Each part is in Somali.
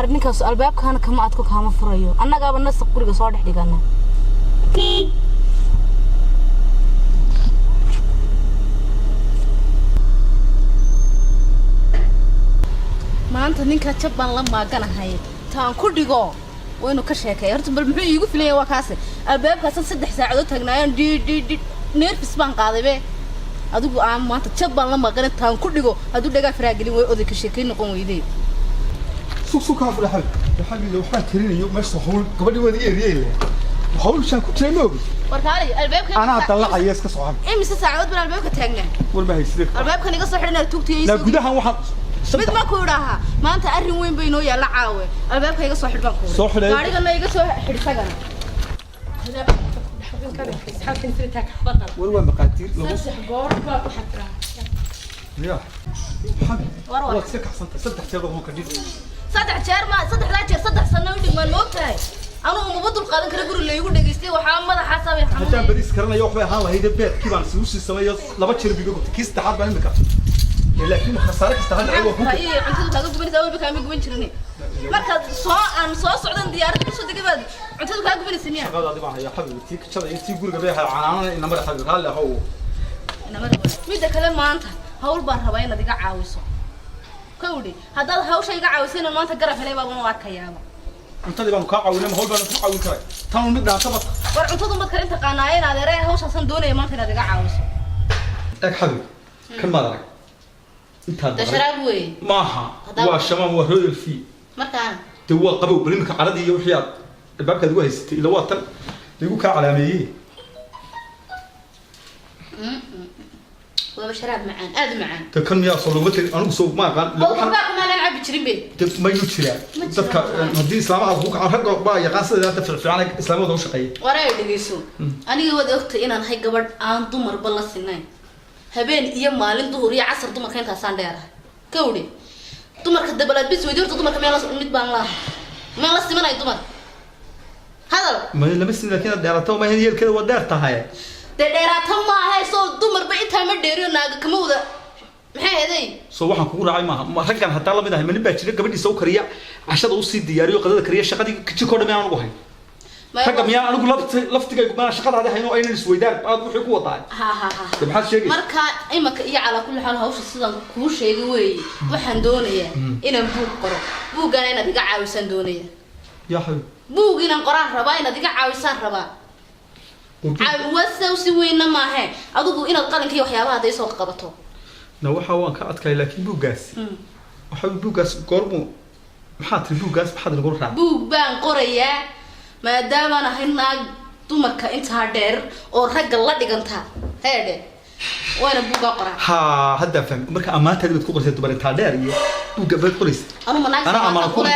ninkaas albaabkana kama adko kama furayo annaga bana saquriga soo dhigana maanta ninka jabban la maaganahay taan ku dhigo waynu ka sheekay horta bal muxuu iigu filayay waa kaas albaabkaas 3 saacadood taagnaayeen nerfis baan qaaday be adigu aan maanta jabban la maagan taan ku dhigo haduu dhaga faraagilin way oday ka sheekay noqon weydii suuqa afla xal loo waxaan tirinayo meesha hawl gabadhi wadi eeriyay hawl shan ku teemoog warkaali albaabka ana dalacay iska socon imisa saacadood baan albaabka taagnaa walba haysidee albaabkan iga soo xidhnaa tugtiyay la gudahan waxaan mid ma ku yiraahdaa maanta arrin weyn bay noo yaala caawe albaabka iga soo xidhbaan ku soo xidhay gaarigana iga soo xidhsagana warwa maqaatiir lagu sax goor baa ku xadraa يا warwa iska kaxsanta 3 jeer oo ka dhigay 3 jeer ma 3 jeer 3 sano u dhigmaan moogtahay anu uma badul qaadan kara guri la igu dhageystay waxa madaxa saabay xanuun hadaan badis karanayo waxbay ahaan lahayd beedkii baan soo sameeyo 2 jeer bigo kiis taxad baan imika laakiin khasaare kasta hada ay waxu ay cuntada kaaga gubanaysaa way bakaami guban jirnay marka soo socdan diyaarad ku soo degay cuntada kaaga gubanaysaa miyaa shaqadaadi baan hayaa xabibti kachada intii guriga bay canaanana inama xabib hal la haw mid kale maanta hawl baan rabaa inaad iga caawiso kowdi hadaad hawsha iga caawisayna maanta garab helay baan u arkayaa cuntadii baan ka caawinay hawl baan ku caawin karay tan mid dhaantaba war cuntada mad karinta qaanaayeen adeeray hawshasan doonay maanta inaad iga caawiso ag xabib kan ma arag inta dasharaab way maaha waa shamaan waa royal fee markaan waa qabow balimka caradii iyo wixii aad baabka ugu haysatay ila waa tan igu ka calaameeyay وبشراب معان هذا معان تكن يا صلوات أنا سوق ما قال لو كان ما نلعب بجرين بي ما يجري تذكر هدي إسلام أبوك على حق بقى يقاس إذا تفعل في عنك إسلام وده شقي وراي اللي بيسو أنا جود وقت إن أنا هاي قبل عن دمر بالله سنين هبين يوم مالين ظهوري عصر دمر كانت هسان ديرها كودي دمر كده بلاد بس ويدور دمر كمان لا ميت بانلا ما لا سمنا يدمر هذا ما لمسني لكن ديرته ما هي كده ودارتها هاي ديراتها ما هي صوت دمر بقيتها ما ديريو ناقة كمودة maxay aday soo waxaan kugu raacay ma raggan hataa la mid ah manibaa jira gabadhii soo kariya cashada u sii diyaariyo qadada kariya shaqadii jiko dhammaan anigu hay ragga miyaa anigu laftiga ma shaqadaada hayno aynan isweydaan aad wuxuu ku wadaa ha maxaad sheegay marka imaka iyo cala kulli xal hawsha sidan ku sheegay weey waxaan doonayaa inaan buug qoro buugana inaad iga caawisan doonaya yaa xabib buug inaan qoraan rabaa inaad iga caawisan rabaa عاوزة وسوينا معه أدوبو إن القلم كي وحيابها ده يسوق قبته نوحة وان كأتك لكن بوجاس وحبي بوجاس قرمو محاط بوجاس بحد الغرفة بوجان قرية ما دام أنا هنا تومك أنت هادر أو رجع الله دقنتها هذا وأنا بوجا قرا ها هذا فهم مرك أما تريد تقول سيد تبرد هادر يا بوجا بتقوليس أنا أما أقول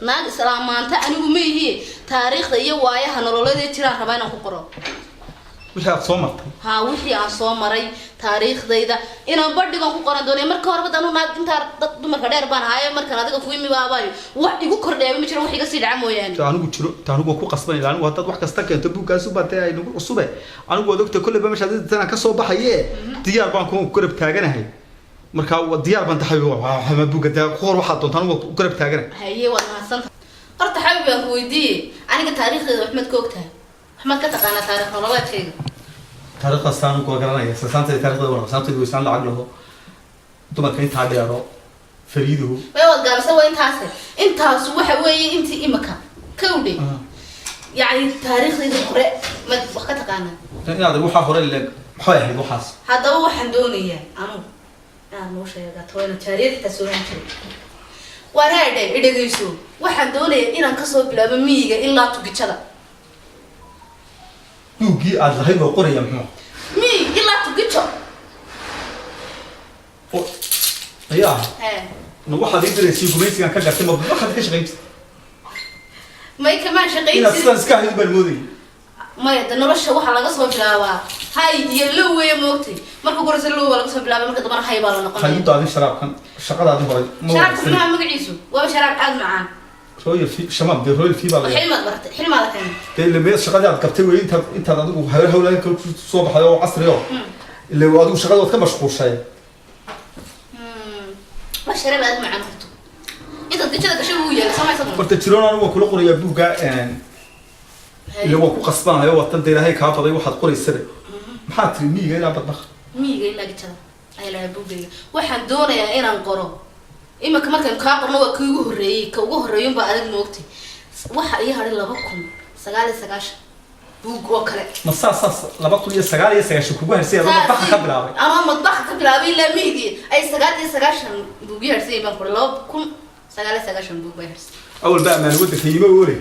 ناق إسلام أنت أنا بمي هي تاريخ ذي وايا هنولد ذي ترى ربنا خبره وش هتصومر ها وحي عصومري تاريخ ذي ذا إنا بدي قام خبرنا دوني مركب ربنا دانو ناق أنت دم كدير بان هاي مركب هذا كفوي مي باباي واحد يقول كردي مش روح يقصد عمو يعني تانو بكو قصبني لأنه وقت واحد كستك تبو كاسو بتاعي نقول الصبح أنا بودك كل بمش هذا أنا كسوبة حيه ديار بانكم كرب تاجنا هاي marka diyaar baan tahay waxa buuga taa qoor waxa doontaan oo garab taagan haye wad mahadsan horta xabib aan ku weydiiyay aniga taariikhda Axmed koogtaa Axmed ka taqaana taariikh nololeedkayga taariikhda saan ku garanaya saanta taariikhda wara saanta uu isaan lacag laho dumarka inta dheero fariiduhu way wad gaarsa way intaas waxa weeye intii imaka kowdi yaani taariikhdayda hore ma wax ka taqaana inaad waxa hore leeg maxay ahayd waxaas hadaba waxaan doonayaa anu أنا مش هيك أتوين تاريخ تسوين شيء ورايد إدريسو واحد دوني إن انكسر بلا بميجا إلا تجي كذا يوجي على هاي القرية منه مي إلا تجي كذا يا نوحة يدرس يقوليس كان كذا ما بواحد كش غيب ما كمان شقيق إن أصلاً سكاهي بالمودي ما يدنا رش واحد على قصة بلاوا هاي يلو ويا موتي مركو قرص اللو ولا قصة بلاوا مركو طبعا هاي بالنا قلنا خلينا طالع شراب كان شغال هذا هو شراب كلها مقعيسو وشراب عاد معاه رويل في شمال ده رويل في بالله حلم برت حلم هذا كان ده اللي بيس شغال هذا كابتن انت هذا وهلا كل صبح هذا وعصر يوم اللي هو شغال وقت مشغول شيء ما شرب عاد معاه إذا تجد شيء ويا سامع صدق horta jiroon anigu kula qorayaa buugga ila waa ku qasbanayo watan deerahay ka faday waxaad qoraysay maxaa tiri miiga ilaa badbaq miiga ilaa gajada ay la buugayga waxaan doonayaa inaan qoro imaka markaan ka qorno waa kuugu horeeyay ka ugu horeeyay baa adag noogtay waxa ay haray 2099 buug oo kale ma saas 2099 kugu harsay badbaq ka bilaabay ama badbaq ka bilaabay ilaa miigi ay 99 buug harsay baan qoray 2099 buug bay harsay awal baa maan wada qiimo wore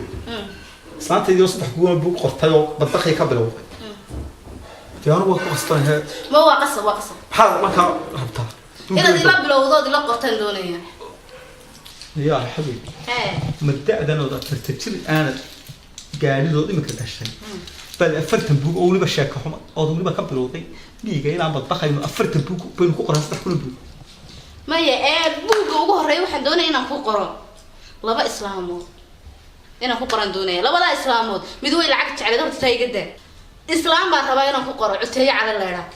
saanta iyo saddex kuwa buug qortay oo badbaqay ka bilaabay تيار وقت قصتها ما هو قصة حاضر ما كان ربطها إذا دي لا بلوضات دي لا قرتين دونية يا حبيبي مبدأ ده أنا ترتجل أنا قاعد ذو ما كنت أشتري بل أفرت بوق أولي بشاكهم أو أولي بكبر وضي بيجي يلعب بطخة إنه أفرت بوق بين كوكرة استحكون بوق ما هي بوق وجه رأي واحد دونية إنه كوكرة لا بقى إسلامود إنه كوكرة دونية لا بلا إسلامود بدو العقد على ضغط تاي جدا إسلام بقى إنه كوكرة عتيه على الليلة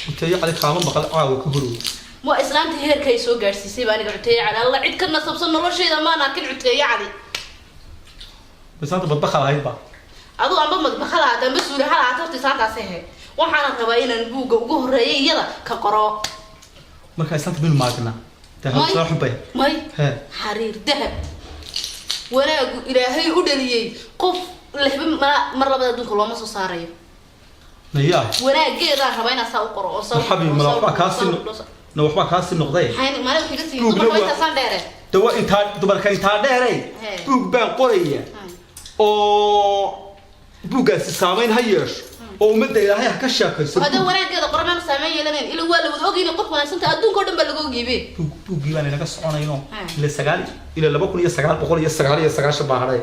عتيه على خامن بقى وكبروا مو إسلام تهير كيسو جالس يسيب أنا عتيه على الله عد كنا صبصنا ولا شيء ما أنا كل عتيه علي بس أنت بتبخل هاي بقى أدو أنا بتبخل هذا بس ولا حلا عترت ساعة سهل وحنا ربعين نبوق وجه رأي يلا كقراء ما كان إسلام تبين معنا تهاب صراحة بيه ماي حرير ذهب وأنا إلهي أدلي قف اللي مرة بدأ دون كلام صاري نياه وأنا جيت أنا ربعين أساو قراء أساو حبيبي ملاقبة كاسين نوحبة كاسين نقضي حين ما نبي كذا يوم ما يتصل داره دوا أنت دبر كان تادره بوق بين قرية أو بوق سامين هيش أو مدة إلى هي كشاك هذا وأنا جيت قرنا سامين يلنا إلى هو اللي بدوقي نقط وأنا سنت أدون كودم بلقوقي بيه بوق جيبان أنا كسرنا ينو إلى السجال إلى لبكون يسجال بقول يسجال شبه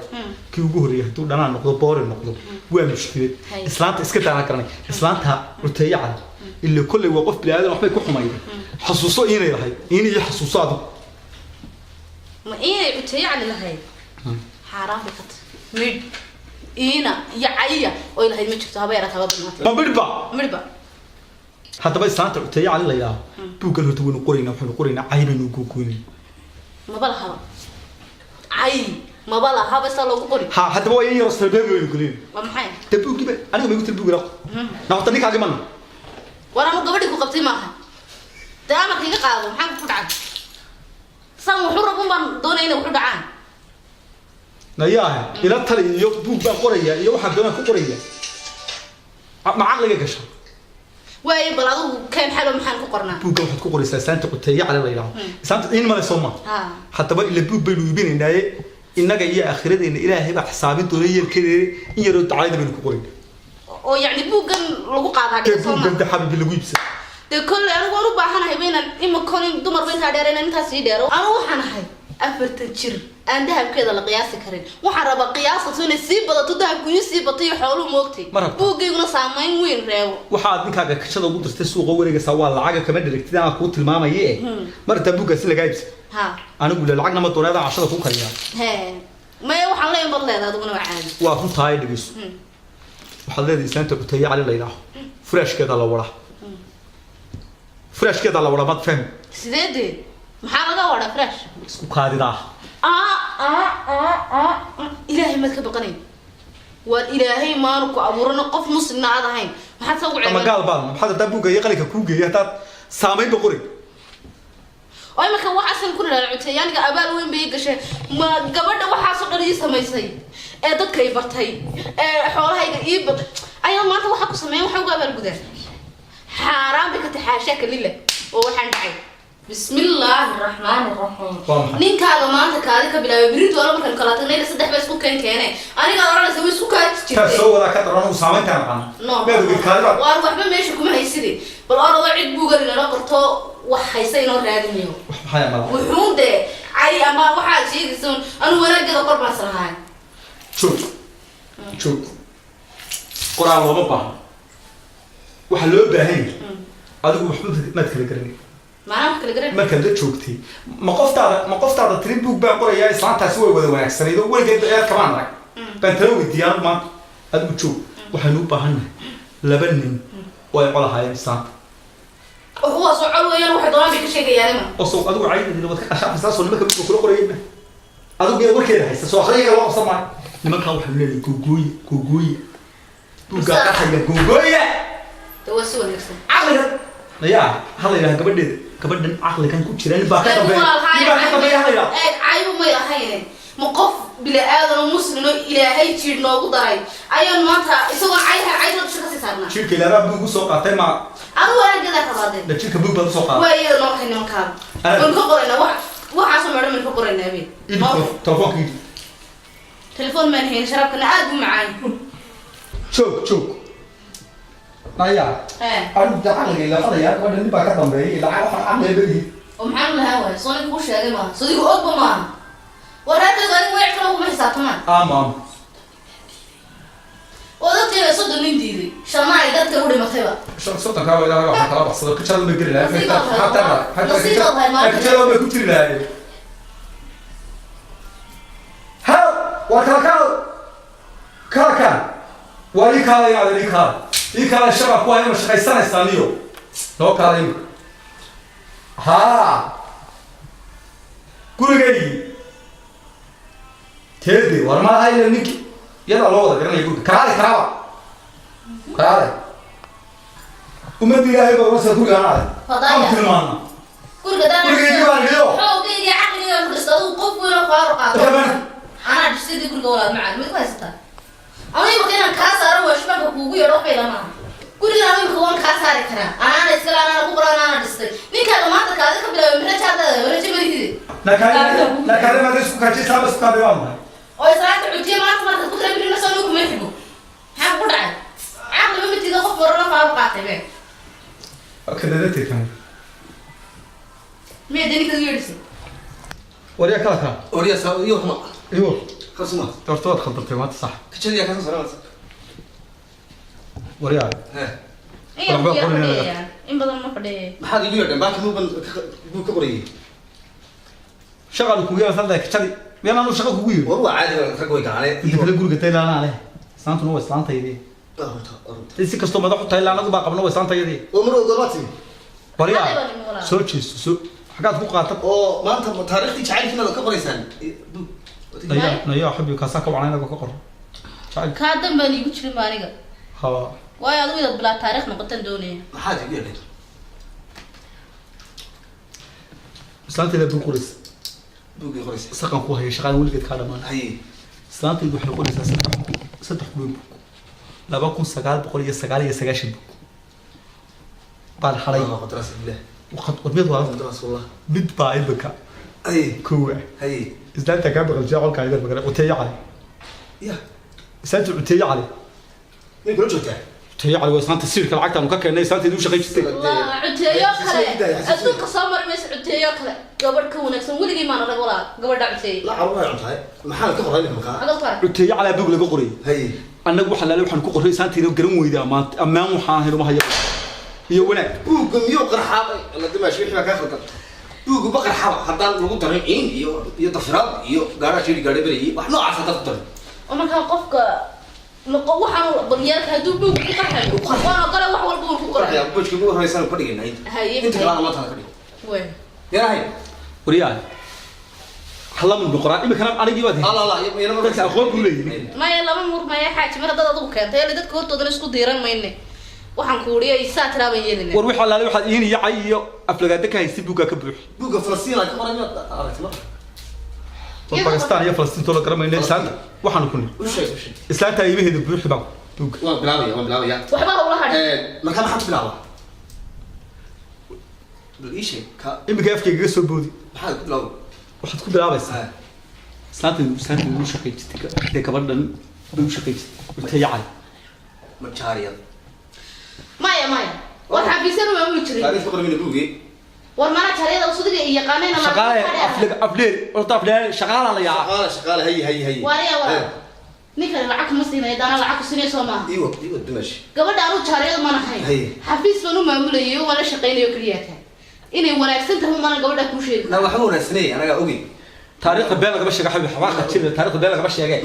كي وجهري تو دنا نقطة بار نقطة وين مشكلة إسلام إسكت أنا كرني إسلام ها رتيعة اللي كل وقف بلاد راح بيكون حماية حسوسه إيه لهاي إيه حسوساته ما إيه رتيعة لهاي حرام بقت مد إينا يعيا وإلى هاي مشكلة هبايرة هبا مربا حتى بس إسلام رتيعة على لا بوكل هتقول قرينا وحنا قرينا عينا نقولين ما بلا هبا عي ما بلا هبا صار لو قري ها حتى هو يرسل الباب يقولين ما محي تبوك جبل أنا ما قلت البوك لا نعطيك على جمال وأنا مو قبلك وقبتي معها دامك اللي قاعد محمد فدعان سامو حرة بوم دون هنا وحدعان نياه إلى ترى يبوك بقرية يوحد دون قرية مع عقلك كشر واي بلادو كان حلو محل كقرنا بوك واحد كقرية سانت قتية على الرياض سانت إن ما نسمع حتى بقى اللي بوك بينو يبين إنه جاي آخرة إن إلهي بقى حسابين دونية كده إن يرد عايد بينو كقرية أو يعني بوكن لو قاعد هذا بوكن ده حبيبي اللي ويبس ده كل أنا قالوا بحنا هبينا إما كوني دمر بين هذا أنت سيدارو أنا وحنا هاي أفرت تشير عندها كذا القياس كرين وحرب قياس صون السيب بدأ تدها كويس سيب بطيء حوله موقتي بوكي يقولون سامين وين رأوا وحاد نكاga كشada ugu dirtay suuqa wareega sawaa lacag kama dirigtay aan ku tilmaamayee marta buuga si laga iibsay anigu lacagna ma doonaada cashada ku kariyaa ما waxaan leeyahay bal leedahay aduguna waa caadi waa runtahay dhigiso waxaad leedahay saanta ku tayi cali leeyahay freshkeeda la wada freshkeeda la wada ma fahmi sideedii maxaa laga wada fresh isku kaadida ilaahay ma ka baqanay war ilaahay maanu ku abuurana qof muslimna aad ahayn maxaad soo ama gaal baan maxaad dabuga iyo qalika ku geeyay hadaad saameyn boqori ay marka waxaan ku leeyahay cutayaaniga abaal weyn bay gashay ma gabadha waxa soo dhaliy samaysay ee dadka ay bartay ee xoolahayga ii bad ayaa maanta waxa ku sameeyay waxa uga abaal gudaa حرام بك تحاشاك لله ووحن دعي بسم الله الرحمن الرحيم نين كذا ما أنت كذا كبلا بريد ولا مكان كلا تنين صدق بس كوكين كينه أنا قاعد أسوي سكر كسو ولا كتر أنا وسامن كان ما بدو كذا وأروح بمشي كم هيصير بالأرض عيد بوجر لنا قرطة وحيسين هذا اليوم وحون ده عي أما واحد شيء يسون أنا ولا كذا قرب مسرحان شوف قرآن الله بابا وحلو باهين أدو محمود ما تكلم كرني ما كان ده شوكتي ما قفت على تريبوك بقى قرية إسلام تسوي وده وانا سريده وين جد كمان رك بنتلو الديان ما أدو تشوف وحلو باهن لبنن ويقول هاي إسلام هو صعود ويا واحد ضرب كل شيء يعني ما أصلا أدو عيد اللي بدك أشوف أساسا ولا ما كان بيقول قرية adigu geed warkeeda haysta soo akhriya loo qabsan maayo nimankaa waxaa leeyahay googooye buugga qaxaya googooye توسي ونكسر caqligan nayaa hala yidhaha gabadhan caqligan ku jira nin baa ka dambeeya hala yidhaha عيب ما يرحيني مقف بلا آذن ومسلم إلهي تشير نوغو داي أيون مانتا إسوغا عيها بشكل سيسارنا shirka ilaaraa buug u soo qaatay ma أنا وين كذا كبادين la shirka buug baad u soo qaatay وين نوحي نوكام من كبرنا وحاسو مرة من كبرنا أبي telefoonka تليفون من هين شرب كنا عاد معاي joog nayaa aniga caqliga ila qadaya gabadhan nin baa ka dambeeyay ilaa waxaan caqliga badihi ومحمد الهواء صوني كوش يا جماعة صديق أوباما وراتي غني ويعكلوا بمحساب كمان ama ودكتور صد من ديري شماعي دكتور ودي مخيبة soddonkaa waa ilaahay waxaa kala baxsado kajada ma geli lahay نصيبة هاي ما kajada ma ku jiri lahay ha waa kala waa ii kaalaya ii kaala shabab ku hayma shaqaysanaysaa niyo loo kaalay ha gurigeygii teedii war ma hayna ninki yada loo wada garanaya guriga karaale ummadda ilaahay baa wasa guriga anaade aan tilmaana كل ده gurigeygii baan dhiyo حاول تيجي عقلي وتستوي قف ولا فارق أنا جسدي كل جوال معك ما كويسة أنا يبغى كنا كاسر وشباب كوجي يروح إلى ما كل يوم يكون كاسر كنا أنا نسكر أنا كبر أنا نسكر مين كان ما تكاد كبر من هذا ولا شيء مريض nakale ma isku kaji sabas ka beeyama ويسرعت عدي ما تمر تقدر من الناس أنو كم يحبوا هم قدر عقل ما بتيجي قف مرة فارق عتبه kada dadka مين دنيك تجيرسي wariya kala وريا ساوي يوم iyo خصمه tortood khaldartay maanta sax كشري يا كاسو سلام wariya ها إيه يا فدي إن بدل ما فدي ما حد يقول لك باك مو كقري shaqal ku yeelan saddex kajadi meena anu shaqa kugu yeeyo والله عادي رقوي كان عليه inta kale guriga taylaana leh saantuna waa islaantaydi si kasto madax u taylaana ugu baa qabno waa islaantaydi ومرو قرباتي wariya soo jeesto soo xagaad ku qaatad oo maanta taariikhdi jacaylkiina la ka qoraysaan naya xubbi ka saaka wacnayna ka qor كادم بني بتشري مانيجا ha واي أدوية بلا تاريخ نقطن دوني maxaad igu yeedhay islaantayda buu qoris buugii qoraysay saqan ku hayay shaqada weligeed ka dhamaan haye islaantaydu waxay qoraysaa saddex buug 2999 buug baan xalay الله قدر الله waqad wadmid waa قدر الله mid baa ibka haye kuwa haye islaanta ka baqal jacaylka ayda bagara utay cali ya islaanta utay cali nin kula joogtaa utay cali waa islaanta sirka lacagta anu ka keenay islaanta inuu shaqaystay والله عتيو كله أدوك صامر مس عتيو كله قبل كونك سوي لي ما أنا ولا قبل دعتي la carruur ay cuntahay maxaa ka qoray markaa أقول فرق utay cali buug laga qoray haye annagu waxa laale waxaan ku qoray islaanta inuu garan weydaa maanta ammaan waxaan hayno ma hayo iyo wanaag buugga miyuu qarxaabay la dimaash wixii ka khaldan buugga ba qarxaaba haddaan lagu darin ciin iyo dafiraad iyo gaara shiri gaadhay beriyay wax noocaas hadda ku darin وما كان قفك لقوا حنو بنيارك هدو بوك كحلو وأنا قال واحد والبوك qorxaya كله bujka ugu horeysan ku dhigay nayd هاي inta kale ma tahay fadhiga وين yarahay wariyaa halam biqraan imikana anigi baad la la yana dadka aqoon ku leeyihiin ما يلا ما مر ما يحاج مرة ضد أدوك كان تيالي دتك هو تودن اسكو ديران ما إني waxaan ku wariyo isaa tiraaba yeelina war waxa laale waxa iin yacay iyo aflagaada ka haysi buuga ka buux buugga Falastiin ay ka qoran aragtimo war Pakistan iyo Falastiin tolo garamayna islaanta waxaan ku nir u sheeg islaanta ay meheedu buux baa buuga waan bilaabaya waxba ula hadhay marka maxaad bilaabaa bal ii sheeg ka imika afkayga soo boodi maxaad ku bilaabaa waxaad ku bilaabaysaa islaanta uu shaqaystay gabadhan uu shaqaystay utay cali ma jaariyad maya waxaan fiisan uma u jirin taariikhda qormina buugii war mana jariyada usudiga iyo yaqaanayna shaqaale afleer orta afleer shaqaala la yaa shaqaale hay wariya waa ninkan lacag ma siinay dana lacag siinayso ma iiwa dimash gabadha aanu jariyada ma nahay xafiis banu maamulayo wala shaqeynayo kaliya inay wanaagsan tahay mana gabadha ku sheegay na waxa wanaagsanay anaga ogi taariikhda been laga sheegay xabib xawaaqda jira taariikhda been laga sheegay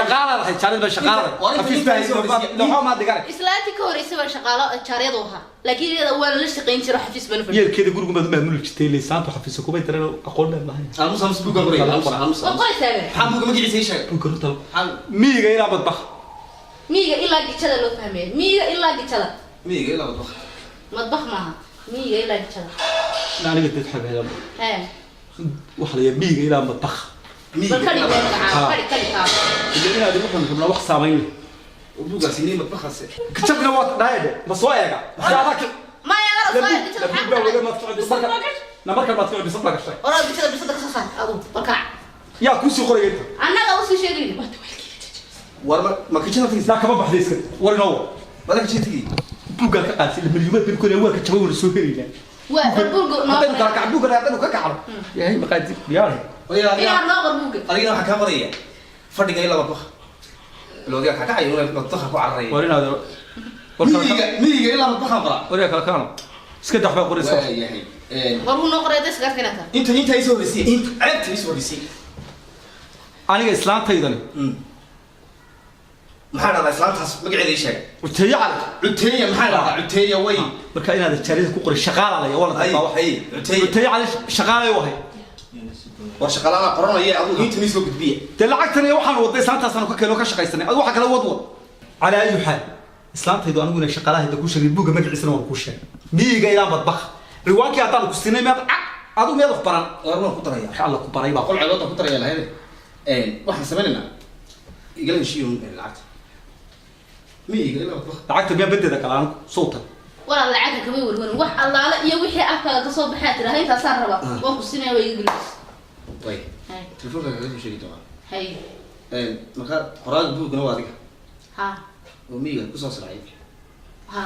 shaqaala lahayd jaarida shaqaala xafiis baa loo ma digaray islaanti ka horeysa waa shaqaalo jaariyadu ahaa laakiin iyada waa la shaqeyn jiray xafiis baan fadhiyo yeelkeeda guriga ma maamul jirtay leesaantu xafiis ku bay taray aqoon dheer lahayn aamus buuga qoray waa qoraysaa maxaa buuga magaciisa sheegay buuga runta miiga ilaa badbax miiga ilaa gijada loo fahmay miiga ilaa gijada madbax madbax maaha miiga ilaa gijada aniga dad xageeyo waxa la miiga ilaa madbax balkani kali kaa idina adigu waxaan wax saameyn buuga sinii madbaxaas كتبنا وقت دايد بس وايقع ما يعرف نمرك ما تفعل بصدق الشيء ورا بصدق صح ابو بركع يا كوسي قريت انا لو سي شيء ورما ما كنتش نفيس لا كما بحديس ور نو بدك شيء تجي بوغا كقاسي المليون بين كل هو كتبوا ولا سوهرينا وبوغا ما تنقل كعبوغا هذا كعب يا هي مقادي يا يا ناقر بوغا ارينا waxa ka maraya fadhiga ila madbax لو ديك كعي ولا مطخ ku carray ورينا هذا miiga ila madbax qara ورينا كانوا اسك دحبا قريس yahay ورو نقرا دس غاركنتا inta ay soo horeysay inta ceebta soo horeysay aniga islaantaydan maxaa dhacday islaantaas magaceeda ii sheeg وتيا على cuteeya maxaa dhacday cuteeya way marka inaad jaarida ku qoray shaqaala la wala dadba wax وتيا على shaqaala wahay war shaqalaana qoranaya adigu inta soo gudbiya lacagtani waxaan waday islaantaas aan ka keenoo ka shaqaysanay adigu waxa kala wadwa على اي حال islaantaydu anigu inay shaqaalaha ku sheegay buuga magaciisana waan ku sheegay miiga ilaa badbax riwaanki aad ku siinay meed adigu meed wax baran warma ku daraya Allah ku baray baa qol ceedood ku daraya lahayd waxaan sameynaa igala heshiiyo lacagta miiga ilaa badbax lacagta biya badeeda kala aan sawtan ولا العاده كبي ورون wax allaala iyo wixii afka ka soo baxay tiraah inta saan raba waan ku sinay way iglis way telefoonka ka soo sheegay doona hay marka qoraal buugna waa adiga ha oo miiga ku soo saray ha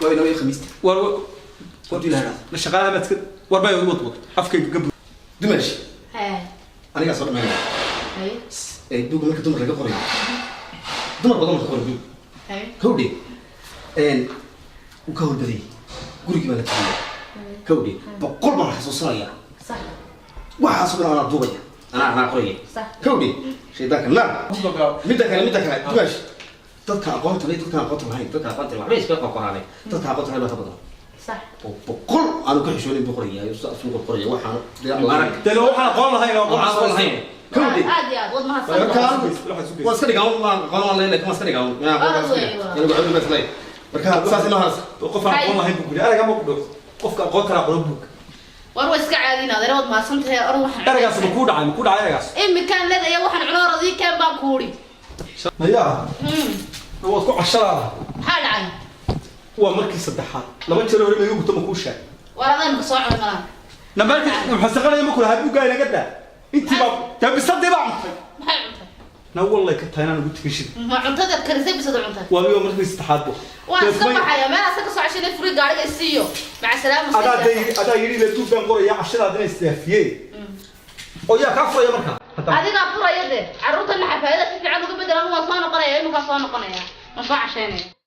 way noo khamiis war qodi lahayd la shaqaalaha ma tkad war bay wad afkayga gab dumash ha aniga soo dhameeyay hay buugga marka dumar laga qoray dumar badan marka qoray كودي وكودي قولي ما لك كودي بقول ما حسوسنا يا صح وحاسبنا انا دوبيا انا قريه صح كودي شي ذاك لا مدك دواش dadka aqoonta leh dadka aqoonta lahayn dadka aqoonta lahayn waxay iska qoqoraanay dadka aqoonta leh ka badan صح boqol aan ka xishoonin boqoriya iyo afku boqoriya waxaan marag dalo waxaan aqoon lahayn oo aqoon lahayn كودي عادي يا ود ما هتصل واسكري قاون قاون الله لك واسكري قاون يا انا بقول بس لي marka saas inoo haas qof aan aqoon lahayn buu araga ma qodho qofka aqoon kara qoro buug war way iska caadina adeer wad ma santahay or waxaan eragaas ma ku dhacay eragaas imkaan leedahay waxaan cunoradii keen baan kuuri maya waa ku cashada maxaa dhacay waa markii saddexaad laba jeer hore igu gubto ma ku sheeg waradaan ku soo cunaa namarka waxa saqalay ma kula habu gaay naga daa intii ba tabisad baa cuntay maxay cuntay na wallahi ka taynaan ugu tigashid ma cuntada karisay bisad cuntay waa iyo markii saddexaad buu waa iska baxaya meel asaga soo cashay furi gaariga isiyo maca salaam adaa yiri la duubaan qoraya cashada adina istaafiyay oo yaa ka furaya marka adiga furaya de caruurta naxafaayada si fiican uga bedelan waa soo noqonaya inuu ka soo noqonaya ma soo cashaynaya